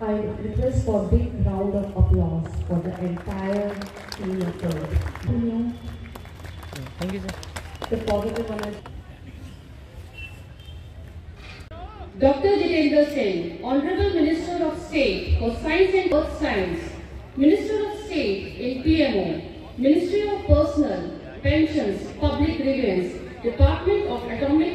I request for a big round of applause for the entire team effort. Thank you, sir. The positive one is Dr. Jitendra Singh, Honorable Minister of State for Science and Earth Science, Minister of State in PMO, Ministry of Personnel, Pensions, Public Grievance, Department of Atomic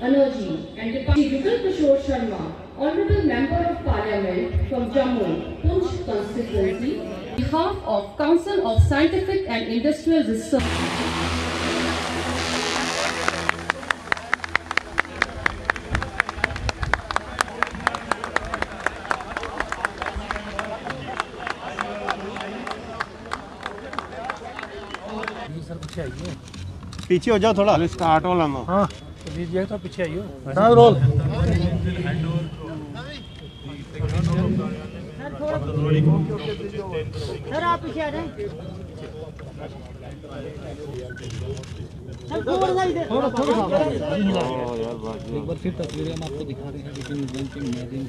Energy, and Department Vikal Kishore Sharma, Honorable Member of Parliament from Jammu, Poonch constituency, on behalf of Council of Scientific and Industrial Research. पीछे हो जाओ थोड़ा start हो लेना। हाँ दीजिए तो पीछे आइए। हाँ रोल। सर आप पीछे आ जाएं। एक बार फिर तस्वीरें हम आपको दिखा रहे हैं लेकिन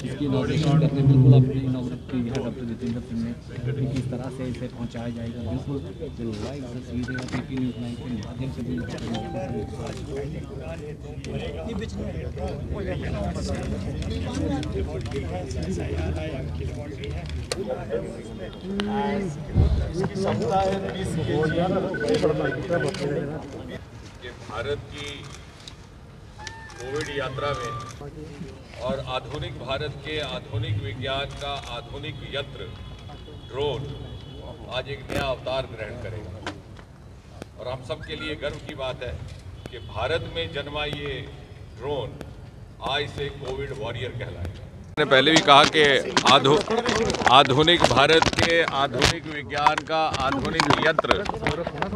इसकी इनॉग्रेशन करने बिल्कुल आपने इनॉग्रेट की है डॉक्टर जितेंद्र सिंह ने कि किस तरह से इसे पहुंचाया जाएगा। बिल्कुल जो लाइव तस्वीरें आप AP न्यूज़ 9 के माध्यम से भारत की कोविड यात्रा में और आधुनिक भारत के आधुनिक विज्ञान का आधुनिक यंत्र ड्रोन आज एक नया अवतार ग्रहण करेगा और हम सब के लिए गर्व की बात है कि भारत में जन्मा ये ड्रोन आज से कोविड वॉरियर कहलाएगा। मैंने पहले भी कहा कि आधुनिक भारत के आधुनिक विज्ञान का आधुनिक यंत्र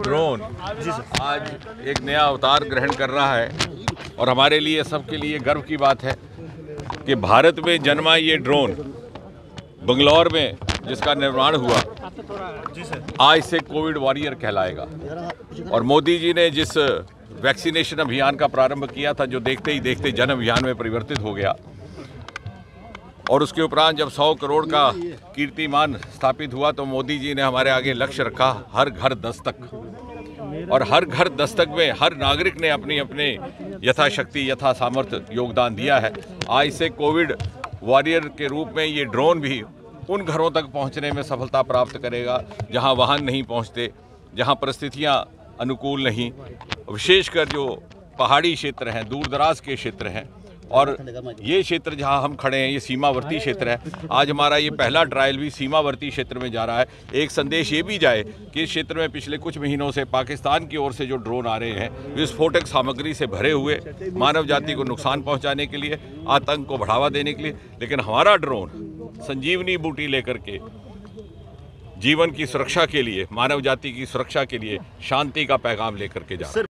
ड्रोन आज एक नया अवतार ग्रहण कर रहा है और हमारे लिए सबके लिए गर्व की बात है कि भारत में जन्मा ये ड्रोन बंगलौर में जिसका निर्माण हुआ आज से कोविड वॉरियर कहलाएगा। और मोदी जी ने जिस वैक्सीनेशन अभियान का प्रारंभ किया था जो देखते ही देखते जन अभियान में परिवर्तित हो गया और उसके उपरांत जब 100 करोड़ का कीर्तिमान स्थापित हुआ तो मोदी जी ने हमारे आगे लक्ष्य रखा हर घर दस्तक। और हर घर दस्तक में हर नागरिक ने अपनी अपने यथाशक्ति यथा सामर्थ्य योगदान दिया है। आज से कोविड वॉरियर के रूप में ये ड्रोन भी उन घरों तक पहुंचने में सफलता प्राप्त करेगा जहां वाहन नहीं पहुंचते, जहां परिस्थितियां अनुकूल नहीं, विशेषकर जो पहाड़ी क्षेत्र हैं, दूर दराज के क्षेत्र हैं और ये क्षेत्र जहां हम खड़े हैं ये सीमावर्ती क्षेत्र है। आज हमारा ये पहला ट्रायल भी सीमावर्ती क्षेत्र में जा रहा है। एक संदेश ये भी जाए कि इस क्षेत्र में पिछले कुछ महीनों से पाकिस्तान की ओर से जो ड्रोन आ रहे हैं विस्फोटक सामग्री से भरे हुए मानव जाति को नुकसान पहुंचाने के लिए, आतंक को बढ़ावा देने के लिए, लेकिन हमारा ड्रोन संजीवनी बूटी लेकर के जीवन की सुरक्षा के लिए, मानव जाति की सुरक्षा के लिए शांति का पैगाम लेकर के जा रहा है।